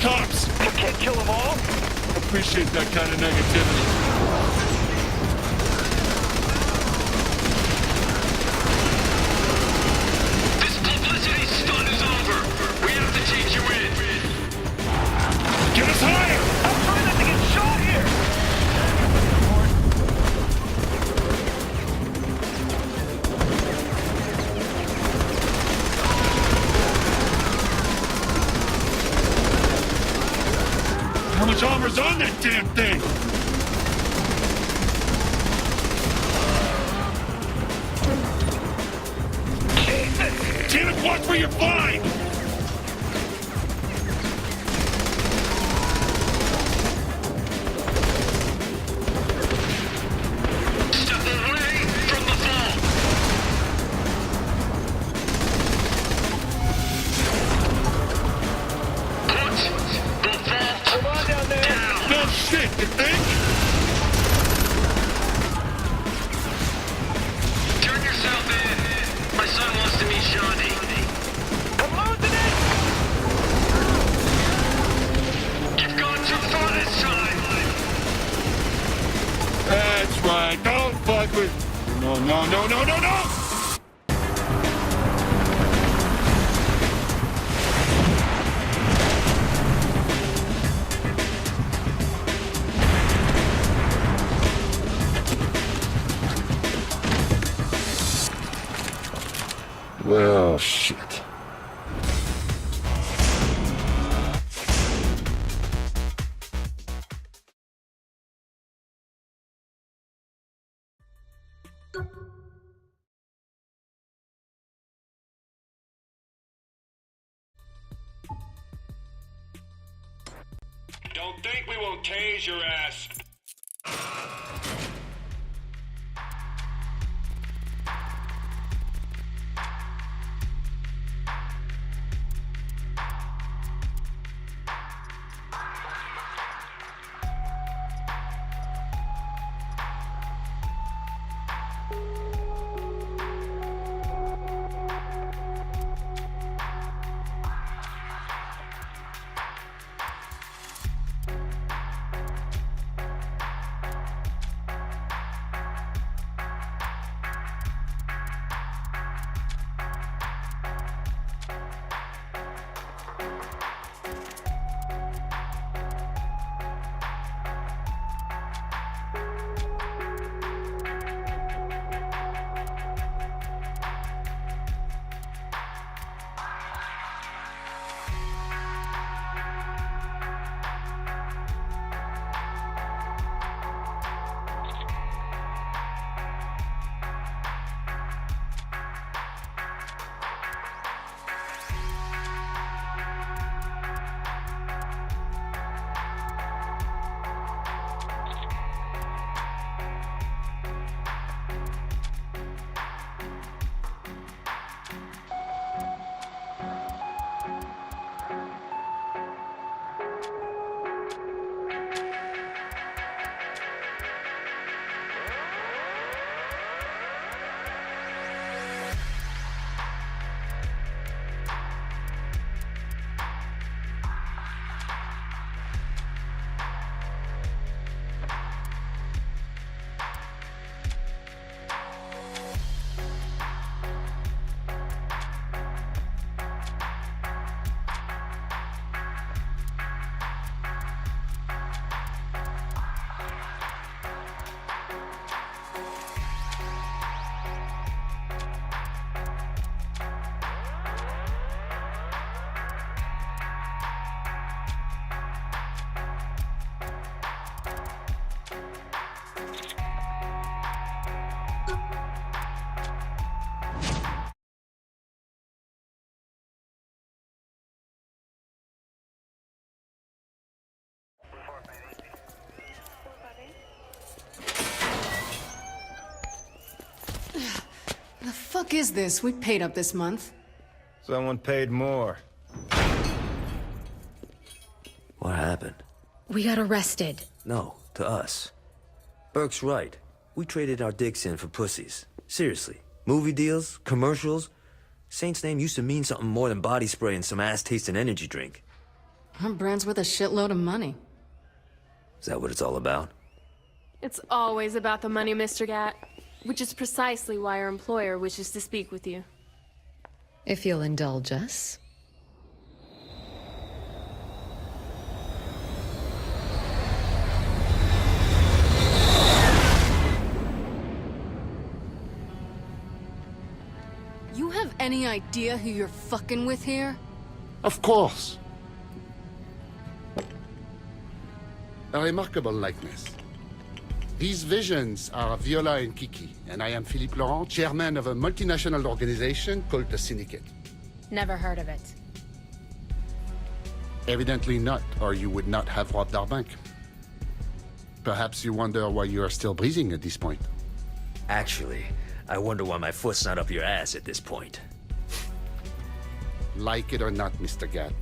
cops! You can't kill them all? Appreciate that kind of negativity. This publicity stunt is over. We have to take you in. Get us higher! I'm trying not to get shot here! How much armor's on that damn thing? Damn it, watch where you're flying! Step away from the vault. Put the vault Hold on down there! down. No shit, you think? Turn yourself in. My son wants to meet Shawnee. I'm losing it! You've gone too far this time. That's right, don't fuck with... No! Well, shit. Don't think we won't tase your ass. The fuck is this? We paid up this month. Someone paid more. What happened? We got arrested. No, to us. Burke's right. We traded our dicks in for pussies. Seriously. Movie deals, commercials. Saint's name used to mean something more than body spray and some ass-tasting energy drink. Our brand's worth a shitload of money. Is that what it's all about? It's always about the money, Mr. Gat. Which is precisely why our employer wishes to speak with you. If you'll indulge us. You have any idea who you're fucking with here? Of course. A remarkable likeness. These visions are Viola and Kiki, and I am Philippe Laurent, chairman of a multinational organization called the Syndicate. Never heard of it. Evidently not, or you would not have robbed our bank. Perhaps you wonder why you are still breathing at this point. Actually, I wonder why my foot's not up your ass at this point. Like it or not, Mr. Gat,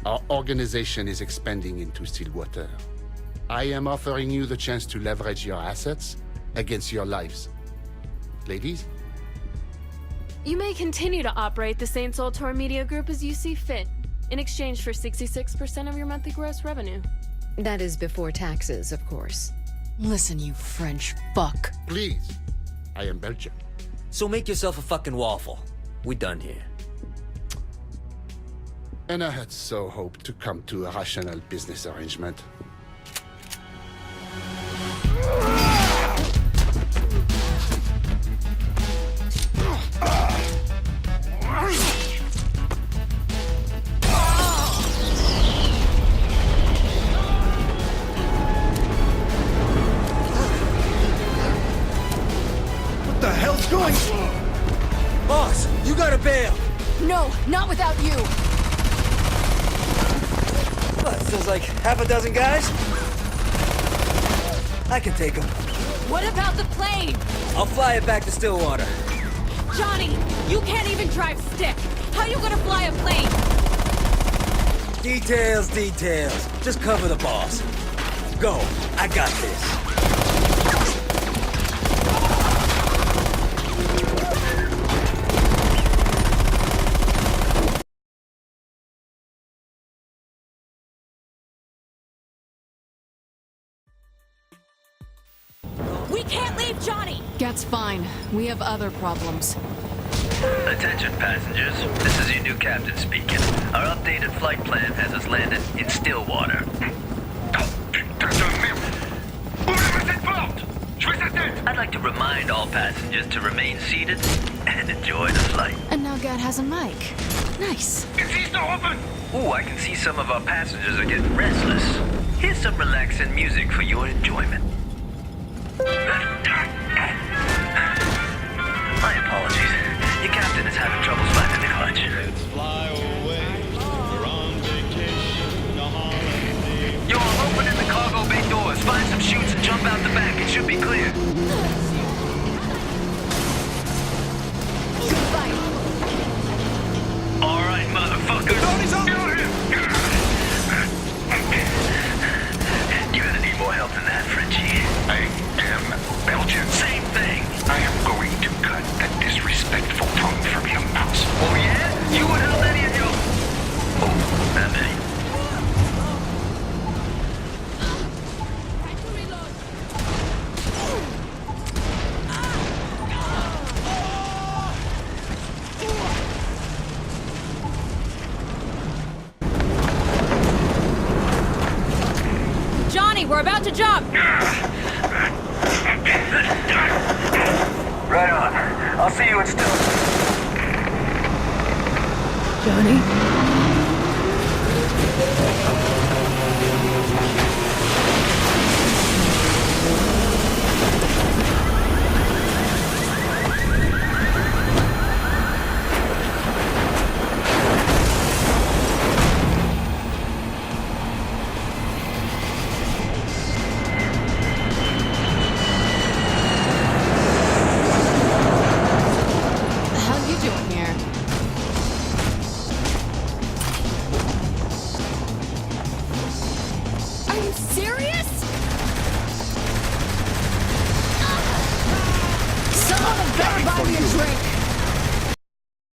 our organization is expanding into Stillwater. I am offering you the chance to leverage your assets against your lives. Ladies? You may continue to operate the Saint Soltor Media Group as you see fit, in exchange for 66% of your monthly gross revenue. That is before taxes, of course. Listen, you French fuck. Please. I am Belgian. So make yourself a fucking waffle. We done here. And I had so hoped to come to a rational business arrangement. What the hell's going on? Boss, you gotta bail! No, not without you! What, feels like half a dozen guys? I can take them. What about the plane? I'll fly it back to Stillwater. Johnny, you can't even drive stick. How you gonna fly a plane? Details, details. Just cover the boss. Go, I got this. We can't leave Johnny! Gat's fine. We have other problems. Attention passengers, this is your new captain speaking. Our updated flight plan has us landed in Stillwater. I'd like to remind all passengers to remain seated and enjoy the flight. And now Gat has a mic. Nice. Ooh, I can see some of our passengers are getting restless. Here's some relaxing music for your enjoyment. My apologies. Your captain is having trouble finding the clutch. Let's fly away. We're on vacation, a holiday. Yo, I'm opening the cargo bay doors. Find some chutes and jump out the back. It should be clear. All right, motherfuckers. You're gonna need more help than that, Frenchie. I am Belgian. Same thing. I am going to cut that disrespectful tongue from your mouth. Oh yeah? You would help any of your... Oh, that many. Johnny, we're about to jump! Right on. I'll see you in Stillwater. Johnny? How you doing here? Are you serious? Someone better buy me a drink!